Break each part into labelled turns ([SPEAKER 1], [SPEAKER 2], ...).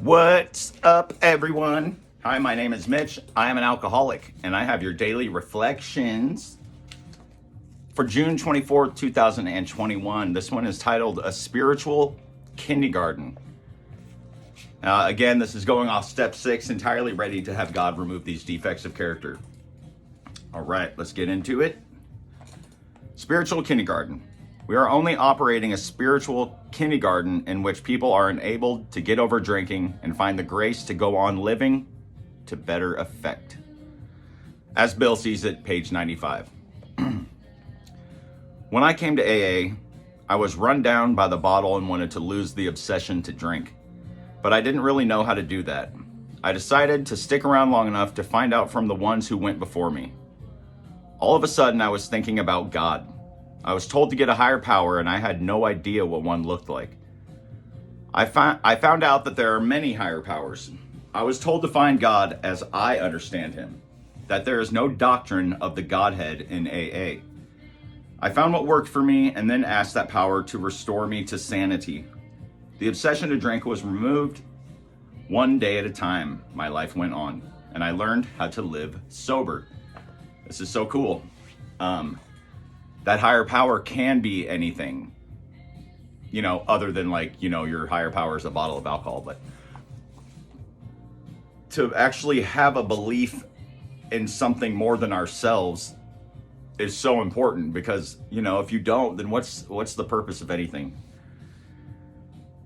[SPEAKER 1] What's up, everyone? Hi, my name is Mitch. I am an alcoholic, and I have your daily reflections for June 24th, 2021. This one is titled A Spiritual Kindergarten. Again, this is going off step 6, entirely ready to have God remove these defects of character. All right, let's get into it. Spiritual kindergarten. We are only operating a spiritual kindergarten in which people are enabled to get over drinking and find the grace to go on living to better effect. As Bill sees it, page 95. When I came to AA, I was run down by the bottle and wanted to lose the obsession to drink. But I didn't really know how to do that. I decided to stick around long enough to find out from the ones who went before me. All of a sudden, I was thinking about God. I was told to get a higher power, and I had no idea what one looked like. I found out that there are many higher powers. I was told to find God as I understand him, that there is no doctrine of the Godhead in AA. I found what worked for me and then asked that power to restore me to sanity. The obsession to drink was removed. One day at a time, my life went on, and I learned how to live sober. This is so cool. That higher power can be anything, other than your higher power is a bottle of alcohol. But to actually have a belief in something more than ourselves is so important, because, if you don't, then what's the purpose of anything?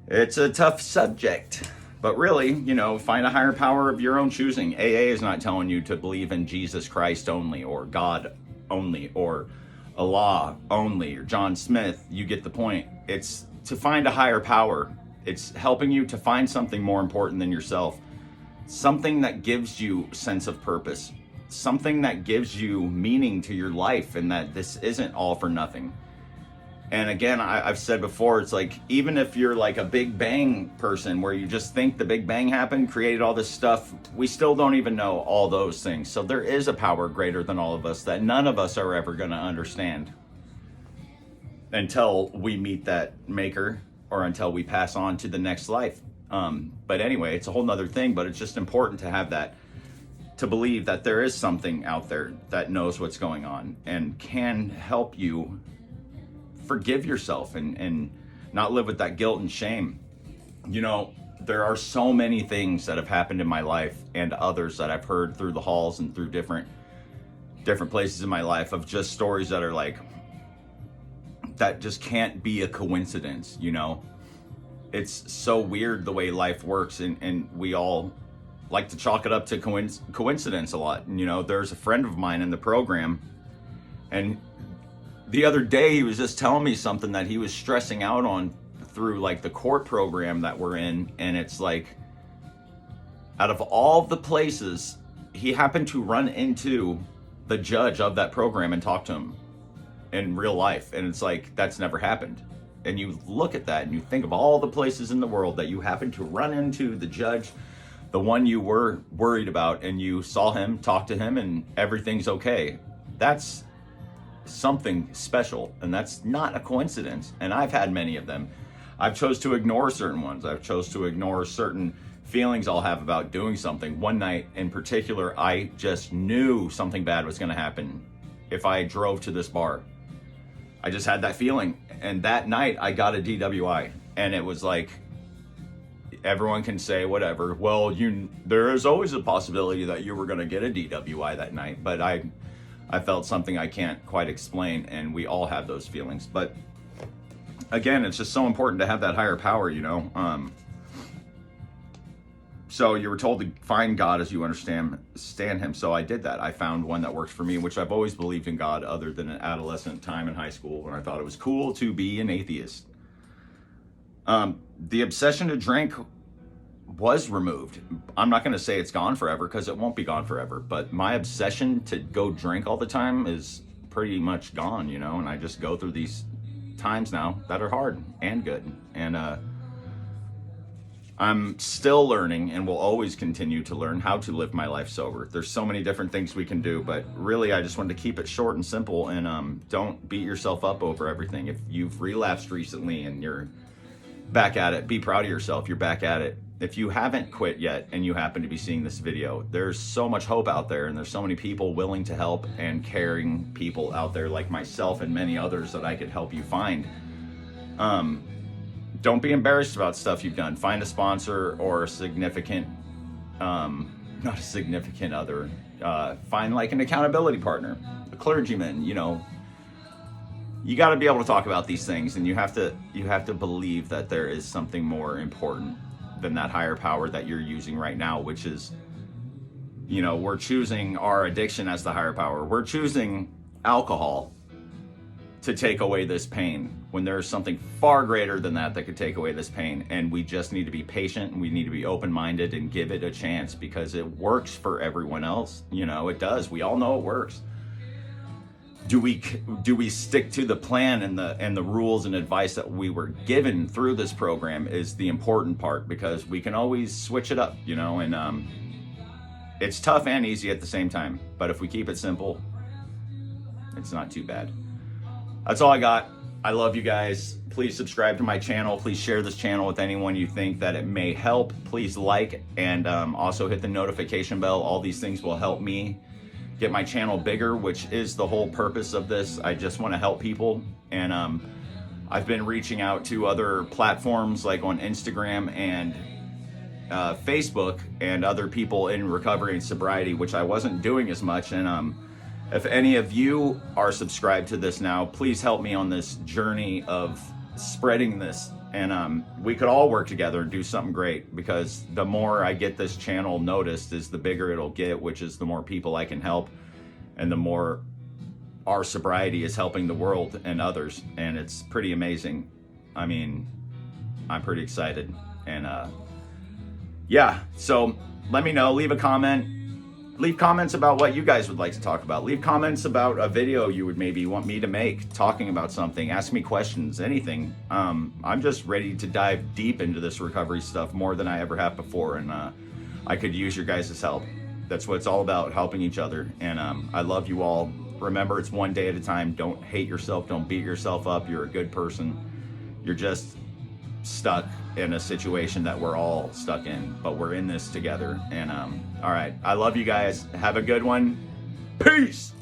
[SPEAKER 1] It's a tough subject, but really, find a higher power of your own choosing. AA is not telling you to believe in Jesus Christ only, or God only, or Allah only, or John Smith. You get the point. It's to find a higher power. It's helping you to find something more important than yourself, something that gives you sense of purpose, something that gives you meaning to your life, and that this isn't all for nothing. And again, I've said before, it's like, even if you're like a Big Bang person where you just think the Big Bang happened, created all this stuff, we still don't even know all those things. So there is a power greater than all of us that none of us are ever going to understand until we meet that maker, or until we pass on to the next life. But anyway, it's a whole nother thing, but it's just important to have that, to believe that there is something out there that knows what's going on and can help you forgive yourself and not live with that guilt and shame. There are so many things that have happened in my life, and others that I've heard through the halls and through different places in my life, of just stories that are like, that just can't be a coincidence. It's so weird the way life works, and we all like to chalk it up to coincidence a lot. There's a friend of mine in the program, and the other day he was just telling me something that he was stressing out on through the court program that we're in. And it's like, out of all the places, he happened to run into the judge of that program and talk to him in real life. And it's like, that's never happened. And you look at that and you think of all the places in the world that you happen to run into the judge, the one you were worried about, and you saw him, talk to him, and everything's okay. That's something special, and that's not a coincidence. And I've had many of them. I've chose to ignore certain ones. I've chose to ignore certain feelings I'll have about doing something. One night in particular, I just knew something bad was going to happen if I drove to this bar. I just had that feeling, and that night I got a DWI. And it was like, everyone can say whatever, well, there is always a possibility that you were going to get a DWI that night, but I felt something I can't quite explain, and we all have those feelings. But again, it's just so important to have that higher power, So you were told to find God as you understand him. So I did that. I found one that works for me, which I've always believed in God, other than an adolescent time in high school when I thought it was cool to be an atheist. The obsession to drink was removed. I'm not going to say it's gone forever, because it won't be gone forever, but my obsession to go drink all the time is pretty much gone, and I just go through these times now that are hard and good. And I'm still learning, and will always continue to learn how to live my life sober. There's so many different things we can do, but really I just wanted to keep it short and simple, and don't beat yourself up over everything. If you've relapsed recently and you're back at it, be proud of yourself. You're back at it. if you haven't quit yet and you happen to be seeing this video, there's so much hope out there, and there's so many people willing to help and caring people out there like myself and many others that I could help you find. Don't be embarrassed about stuff you've done. Find a sponsor or a significant, not a significant other. Find like an accountability partner, a clergyman. You know, you got to be able to talk about these things, and you have to believe that there is something more important than that higher power that you're using right now, which is, you know, we're choosing our addiction as the higher power. We're choosing alcohol to take away this pain when there's something far greater than that that could take away this pain. And we just need to be patient, and we need to be open-minded and give it a chance, because it works for everyone else. You know, it does. We all know it works. Do we stick to the plan and the rules and advice that we were given through this program is the important part, because we can always switch it up, you know, and it's tough and easy at the same time. But if we keep it simple, it's not too bad. That's all I got. I love you guys. Please subscribe to my channel. Please share this channel with anyone you think that it may help. Please like, and also hit the notification bell. All these things will help me get my channel bigger, which is the whole purpose of this. I just want to help people. And I've been reaching out to other platforms like on Instagram and Facebook, and other people in recovery and sobriety, which I wasn't doing as much. And if any of you are subscribed to this now, please help me on this journey of spreading this. And we could all work together and do something great, because the more I get this channel noticed is the bigger it'll get, which is the more people I can help, and the more our sobriety is helping the world and others. And it's pretty amazing. I mean, I'm pretty excited. And yeah, so let me know. Leave a comment. Leave comments about what you guys would like to talk about. Leave comments about a video you would maybe want me to make talking about something. Ask me questions, anything. I'm just ready to dive deep into this recovery stuff more than I ever have before, and I could use your guys' help. That's what it's all about, helping each other. And I love you all. Remember, it's one day at a time. Don't hate yourself. Don't beat yourself up. You're a good person. You're just stuck in a situation that we're all stuck in, but we're in this together. And all right, I love you guys. Have a good one. Peace.